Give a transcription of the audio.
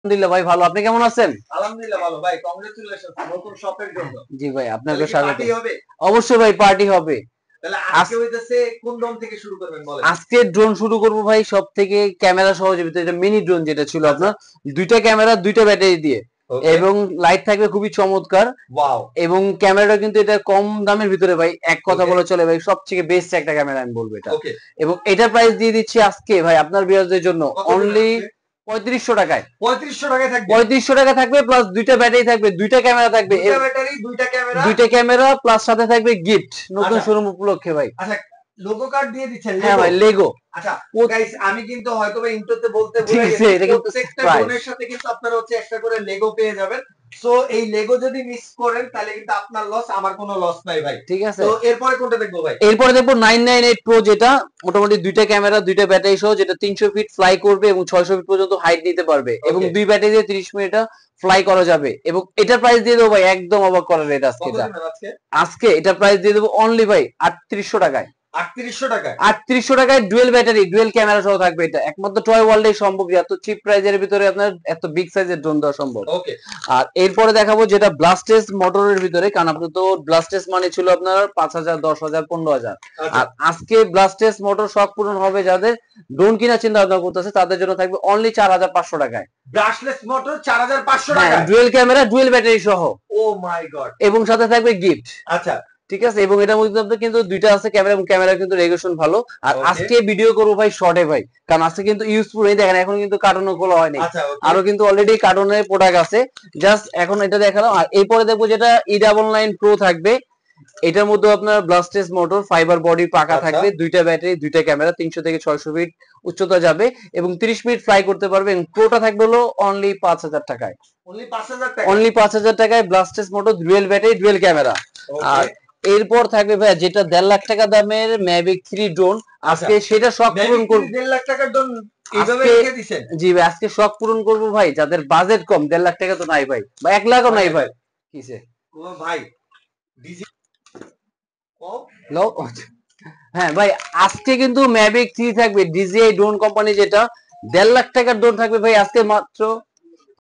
আলহামদুলিল্লাহ ভাই ভালো। আপনি কেমন আছেন? আলহামদুলিল্লাহ ভালো ভাই। কংগ্রেচুলেশনস নতুন শপের জন্য। জি ভাই, তাহলে আপনাকেও কি স্বাগত। পার্টি হবে? অবশ্যই ভাই পার্টি হবে। তাহলে আজ আজকে হইতেছে কোন দম থেকে শুরু করবেন বলেন? আজকে ড্রোন শুরু করব ভাই সব থেকে ক্যামেরা সহ যেটা মিনি ড্রোন যেটা ছিল আচ্ছা, আপনার দুইটা ক্যামেরা দুইটা ব্যাটারি দিয়ে ওকে। এবং লাইট থাকবে খুবই চমৎকার ওয়াও! এবং ক্যামেরাটা কিন্তু এটা কম দামের ভিতরে ভাই এক কথা ওকে, বলে চলে ভাই সবথেকে বেস্ট একটা ক্যামেরা আমি বলবো এটা। ওকে। এবং এটার প্রাইস দিয়ে দিচ্ছি আজকে ভাই আপনার ভিউয়ারদের জন্য কত দিবেন অনলি আজকে? 3500 টাকায়। ৩৫০০ টাকায় থাকবে। 3500 টাকা থাকবে প্লাস দুইটা ব্যাটারি থাকবে দুইটা ক্যামেরা থাকবে ২ টা ব্যাটারি, ২ টা ক্যামেরা। দুইটা ক্যামেরা প্লাস সাথে থাকবে গিফট নতুন আচ্ছা, শোরুম উপলক্ষে ভাই। আচ্ছা লোগো কার্ড দিয়ে দিচ্ছেন হ্যাঁ লেগো? ভাই লেগো। আচ্ছা গাইস আমি কিন্তু হয়তোবা ইন্ট্রোতে বলতে ঠিক ভুলে আছে, গেছি। এটা কিন্তু প্রত্যেকটা সারপ্রাইজ। ড্রোনের সাথে কিন্তু আপনারা হচ্ছে একটা করে লেগো পেয়ে যাবেন। সো এই লেগো যদি মিস করেন তাহলে কিন্তু আপনার লস, আমার কোনো লস নাই ভাই। ঠিক আছে, তো এরপরে কোনটা দেখবো ভাই? এরপরে দেখবো 998 প্রো যেটা মোটামুটি দুইটা ক্যামেরা দুইটা ব্যাটারি সহ যেটা 300 ফিট ফ্লাই করবে এবং 600 ফিট পর্যন্ত হাইট নিতে পারবে এবং ওকে। দুই ব্যাটারি দিয়ে 30 মিনিট ফ্লাই করা যাবে এবং এটার প্রাইস দিয়ে দেবো ভাই একদম অবাক করার রেট আজকে কত এটা। দিবেন আজকে? আজকে এটার প্রাইস দিয়ে দেবো অনলি ভাই 3800 টাকায়। ৩৮০০ টাকায়? 3800 টাকায় ডুয়েল ব্যাটারি ডুয়েল ক্যামেরা সহ থাকবে এটা একমাত্র টয় ওয়ার্ল্ডে সম্ভব এত চিপ প্রাইজের ভিতরে আপনার এত বিগ সাইজের ড্রোন দেওয়া সম্ভব। ওকে। আর এরপরে দেখাবো যেটা ব্লাস্টেস মোটরের ভিতরে কারণ আপনার তো ব্লাস্টেস মানে ছিল আপনার 5000 10,000 15,000 আচ্ছা, আর আজকে ব্লাস্টেস মোটর শখ পূরণ হবে যাদের ড্রোন কেনার চিন্তা ভাবনা করতেছে তাদের জন্য থাকবে অনলি 4500 টাকায়। ব্রাশলেস মোটর ৪৫০০ হ্যাঁ টাকায়? ডুয়েল ক্যামেরা ডুয়েল ব্যাটারি সহ ও মাই গড! এবং সাথে থাকবে গিফট। আচ্ছা, ঠিক আছে এবং এটার মধ্যে আপনার কিন্তু দুইটা আছে ক্যামেরা এবং ক্যামেরা কিন্তু রেজোলিউশন ভালো। আর ওকে। আজকে ভিডিও করবো ভাই শর্টে ভাই কারণ আজকে কিন্তু ইউজফুল এই দেখেন এখন কিন্তু কার্টনও খোলা হয়নি আচ্ছা, ওকে। আরো কিন্তু অলরেডি কার্টনের প্রোডাক্ট আছে জাস্ট এখন এটা দেখালাম। আর এরপরে দেখবো যেটা E99 প্রো থাকবে এটার মধ্যে আপনার ব্লাস্টেস মোটর ফাইবার বডি পাকা আচ্ছা, থাকবে দুইটা ব্যাটারি দুইটা ক্যামেরা 300 থেকে 600 ফিট উচ্চতা যাবে এবং 30 মিনিট ফ্লাই করতে পারবে এবং প্রোটা থাকবে হলো অনলি 5000 টাকায়। অনলি ৫০০০ টাকায়? অনলি 5000 টাকায় ব্লাস্টেস motor dual battery dual camera. Okay. আর এরপর থাকবে ভাই যেটা 1.5 লাখ টাকা দামের ম্যাভিক 3 ড্রোন আচ্ছা, আজকে সেটা শখ পূরণ ম্যাজিক করব। ১.৫ লাখ টাকার ড্রোন এইভাবে আজকে রেখে দিছেন? জি ভাই আজকে শখ পূরণ করব ভাই যাদের বাজেট কম 1.5 লাখ টাকা তো নাই ভাই বা 1 লাখও নাই মানে ভাই। কিসে ও ভাই ডিজি ও লো হ্যাঁ ভাই আজকে কিন্তু ম্যাভিক 3 থাকবে ডিজিআই ড্রোন কোম্পানি যেটা 1.5 লাখ টাকার ড্রোন থাকবে ভাই আজকে মাত্র